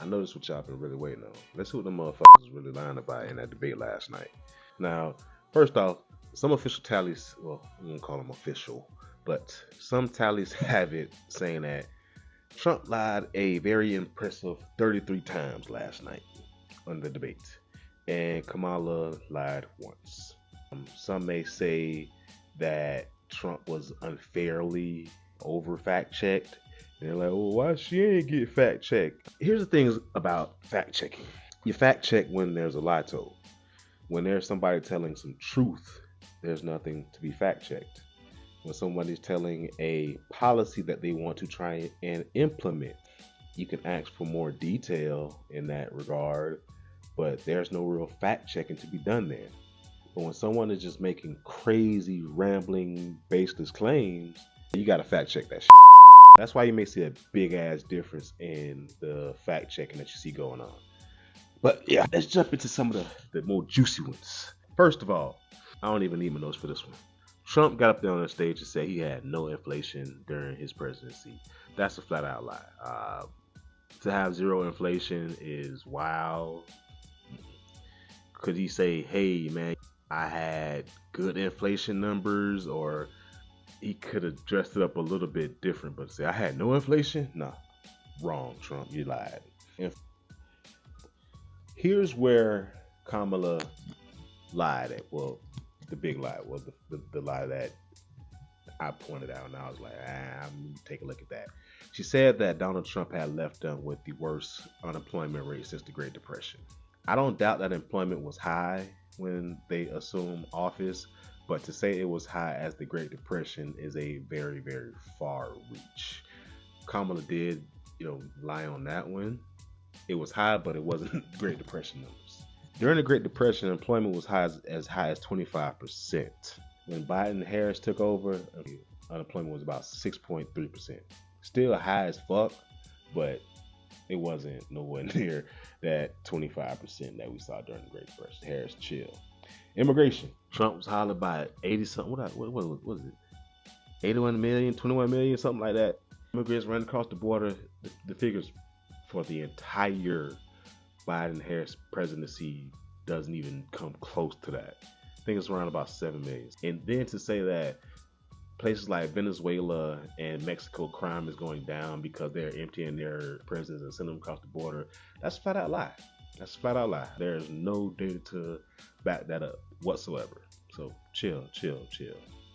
I know this what y'all been really waiting on. Let's see what the motherfuckers was really lying about in that debate last night. Now, first off, some official tallies, well, I won't call them official, but some tallies have it saying that Trump lied a very impressive 33 times last night on the debate, and Kamala lied once. Some may say that Trump was unfairly over fact checked. And they're like, well, why she ain't get fact checked? Here's the things about fact checking. You fact check when there's a lie told. When there's somebody telling some truth, there's nothing to be fact checked. When somebody's telling a policy that they want to try and implement, you can ask for more detail in that regard, but there's no real fact checking to be done there. But when someone is just making crazy, rambling, baseless claims, you got to fact check that shit. That's why you may see a big ass difference in the fact checking that you see going on. But yeah, let's jump into some of the more juicy ones. First of all, I don't even need my notes for this one. Trump got up there on the stage and said he had no inflation during his presidency. That's a flat out lie. To have zero inflation is wild. Could he say, hey man, I had good inflation numbers, or he could have dressed it up a little bit different, but say I had no inflation? Nah, wrong, Trump, you lied. And here's where Kamala lied at. Well, the big lie was the lie that I pointed out, and I was like, I'm take a look at that. She said that Donald Trump had left them with the worst unemployment rate since the Great Depression. I don't doubt that employment was high when they assumed office, but to say it was high as the Great Depression is a very, very far reach. Kamala did, lie on that one. It was high, but it wasn't Great Depression numbers. During the Great Depression, employment was as high as 25%. When Biden and Harris took over, unemployment was about 6.3%. Still high as fuck, but it wasn't nowhere near that 25% that we saw during the Great Depression. Harris, chill. Immigration. Trump was hollering by 80 something. What was it? 81 million, 21 million, something like that. Immigrants running across the border. The figures for the entire Biden Harris presidency doesn't even come close to that. I think it's around about 7 million. And then to say that places like Venezuela and Mexico crime is going down because they're emptying their prisons and sending them across the border, that's a flat out lie. That's a flat out lie. There's no data to back that up whatsoever. So chill.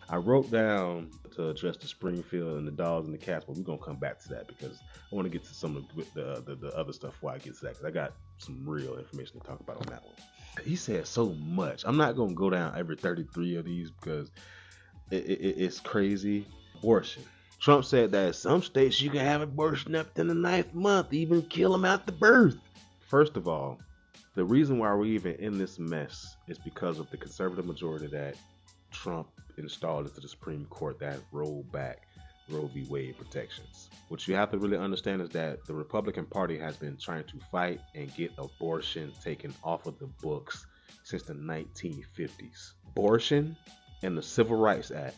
I wrote down to address the Springfield and the dogs and the cats, but we're gonna come back to that because I want to get to some of the other stuff before I get to that, because I got some real information to talk about on that one. He said so much. I'm not gonna go down every 33 of these because it's crazy. Abortion. Trump said that in some states you can have abortion up to the 9th month, even kill them after birth. First of all, the reason why we're even in this mess is because of the conservative majority that Trump installed into the Supreme Court that rolled back Roe v. Wade protections. What you have to really understand is that the Republican Party has been trying to fight and get abortion taken off of the books since the 1950s. Abortion and the Civil Rights Act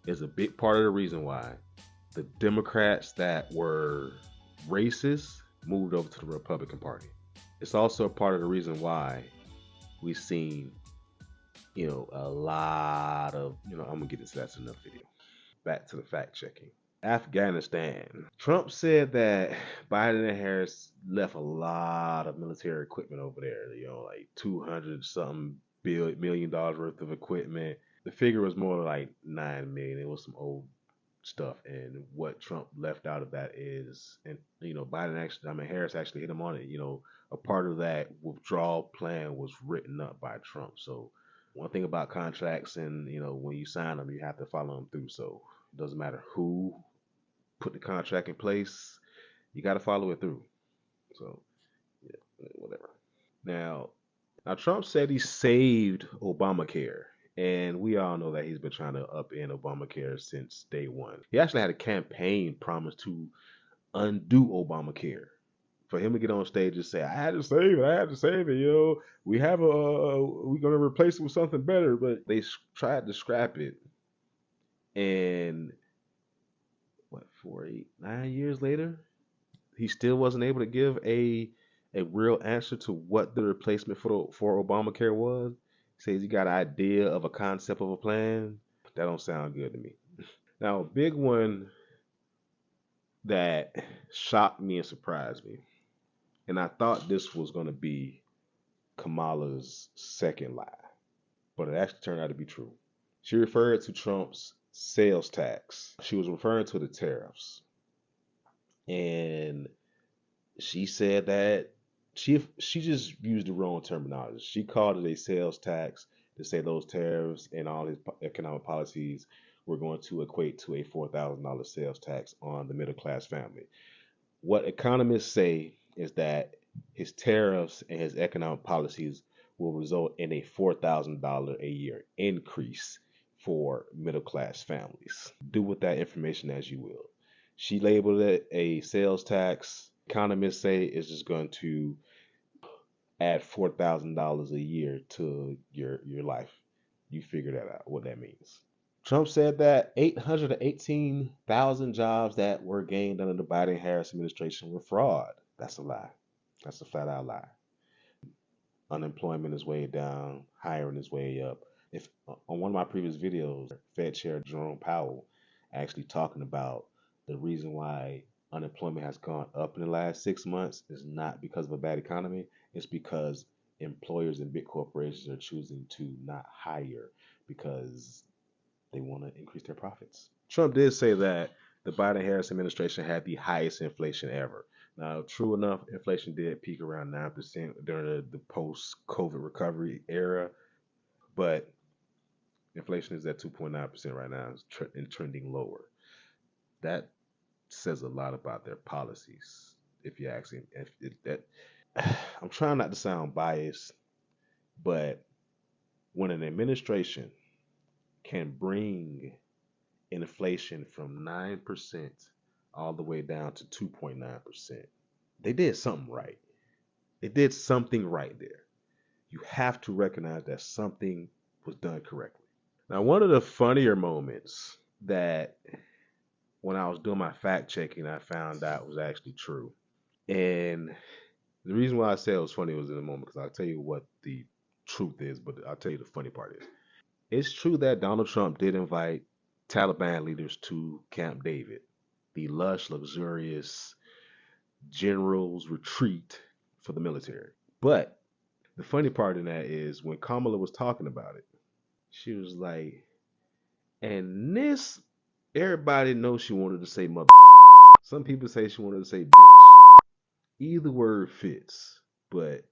is a big part of the reason why the Democrats that were racist moved over to the Republican Party. It's also a part of the reason why we've seen, a lot of, I'm gonna get into that in another video. Back to the fact checking. Afghanistan. Trump said that Biden and Harris left a lot of military equipment over there, like 200 something million dollars worth of equipment. The figure was more like 9 million. It was some old stuff, and what Trump left out of that is, and Harris actually hit him on it. A part of that withdrawal plan was written up by Trump. So one thing about contracts, and when you sign them, you have to follow them through. So it doesn't matter who put the contract in place, you got to follow it through. So yeah, whatever. Now Trump said he saved Obamacare. And we all know that he's been trying to upend Obamacare since day one. He actually had a campaign promise to undo Obamacare. For him to get on stage and say, I had to save it, we're gonna replace it with something better, but they tried to scrap it. And 9 years later, he still wasn't able to give a real answer to what the replacement for Obamacare was. He says he got an idea of a concept of a plan. That don't sound good to me. Now, a big one that shocked me and surprised me, and I thought this was going to be Kamala's second lie, but it actually turned out to be true. She referred to Trump's sales tax. She was referring to the tariffs. And she said that she just used the wrong terminology. She called it a sales tax to say those tariffs and all his economic policies were going to equate to a $4,000 sales tax on the middle class family. What economists say is that his tariffs and his economic policies will result in a $4,000 a year increase for middle class families. Do with that information as you will. She labeled it a sales tax. Economists say it's just going to add $4,000 a year to your life. You figure that out, what that means. Trump said that 818,000 jobs that were gained under the Biden-Harris administration were fraud. That's a lie. That's a flat out lie. Unemployment is way down, hiring is way up. If on one of my previous videos, Fed Chair Jerome Powell actually talking about the reason why unemployment has gone up in the last 6 months is not because of a bad economy. It's because employers and big corporations are choosing to not hire because they want to increase their profits. Trump did say that the Biden-Harris administration had the highest inflation ever. Now, true enough, inflation did peak around 9% during the post-COVID recovery era, but inflation is at 2.9% right now and trending lower. That says a lot about their policies, if you ask me. I'm trying not to sound biased, but when an administration can bring inflation from 9% all the way down to 2.9%, they did something right. They did something right there. You have to recognize that something was done correctly. Now, one of the funnier moments that when I was doing my fact checking, I found out was actually true. And the reason why I say it was funny was in a moment because I'll tell you what the truth is, but I'll tell you the funny part is. It's true that Donald Trump did invite Taliban leaders to Camp David, the lush, luxurious general's retreat for the military. But the funny part in that is when Kamala was talking about it, she was like, and this, everybody knows she wanted to say motherfucker. Some people say she wanted to say bitch. Either word fits, but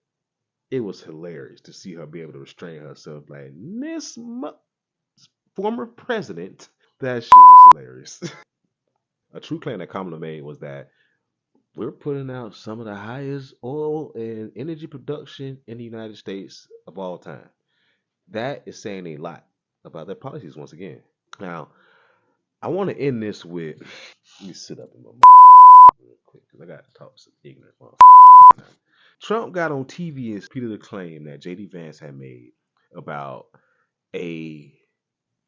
it was hilarious to see her be able to restrain herself like, this former president. That shit was hilarious. A true claim that Kamala made was that we're putting out some of the highest oil and energy production in the United States of all time. That is saying a lot about their policies once again. Now, I want to end this with, let me sit up in my real quick because I got to talk to some ignorant motherfuckers right now. Trump got on TV and repeated a claim that J.D. Vance had made about a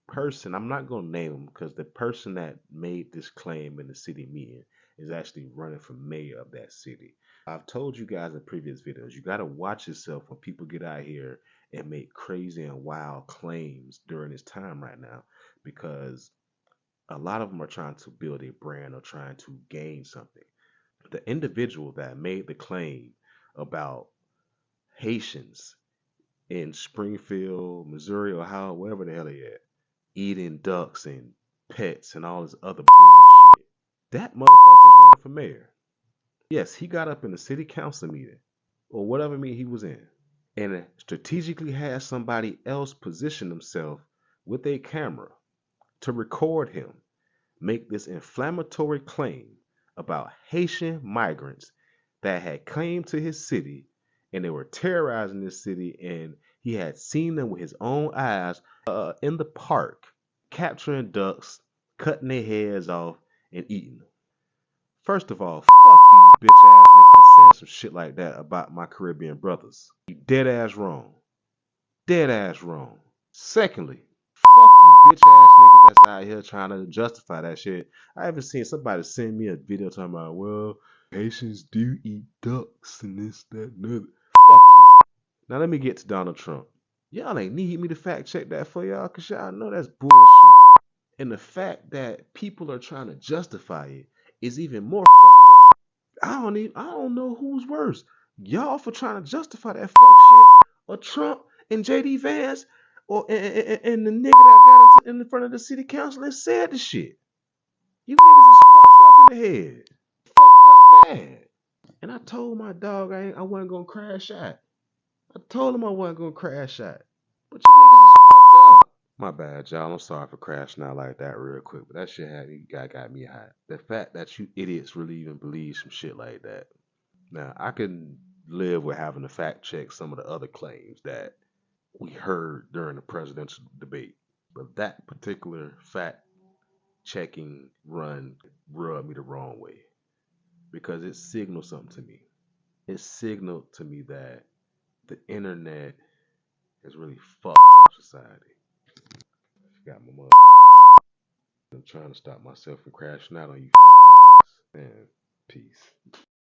person. I'm not going to name him because the person that made this claim in the city meeting is actually running for mayor of that city. I've told you guys in previous videos, you got to watch yourself when people get out here and make crazy and wild claims during this time right now, because a lot of them are trying to build a brand or trying to gain something. The individual that made the claim about Haitians in Springfield, Missouri, or wherever the hell they at, eating ducks and pets and all this other bullshit. That motherfucker's running for mayor. Yes, he got up in the city council meeting or whatever meeting he was in and strategically had somebody else position himself with a camera to record him make this inflammatory claim about Haitian migrants that had came to his city and they were terrorizing this city, and he had seen them with his own eyes in the park, capturing ducks, cutting their heads off, and eating them. First of all, fuck you, bitch ass nigga, for saying some shit like that about my Caribbean brothers. You dead ass wrong. Dead ass wrong. Secondly, fuck you, bitch ass niggas that's out here trying to justify that shit. I haven't seen somebody send me a video talking about, well, Haitians do eat ducks and this, that, and other. Fuck you. Now let me get to Donald Trump. Y'all ain't need me to fact check that for y'all, cause y'all know that's bullshit. And the fact that people are trying to justify it is even more fucked up. I don't know who's worse. Y'all for trying to justify that fuck shit, or Trump and JD Vance, or and the nigga that got in front of the city council and said the shit. You niggas is fucked up in the head. Fucked up bad. And I told my dog I wasn't gonna crash out. I told him I wasn't gonna crash out. But you niggas is fucked up. My bad, y'all. I'm sorry for crashing out like that real quick, but that shit got me hot. The fact that you idiots really even believe some shit like that. Now, I can live with having to fact check some of the other claims that we heard during the presidential debate, but that particular fact checking run rubbed me the wrong way because it signaled something to me. It signaled to me that the internet has really fucked up society. I forgot my motherfucking I'm trying to stop myself from crashing out on you fucking idiots. Man, peace.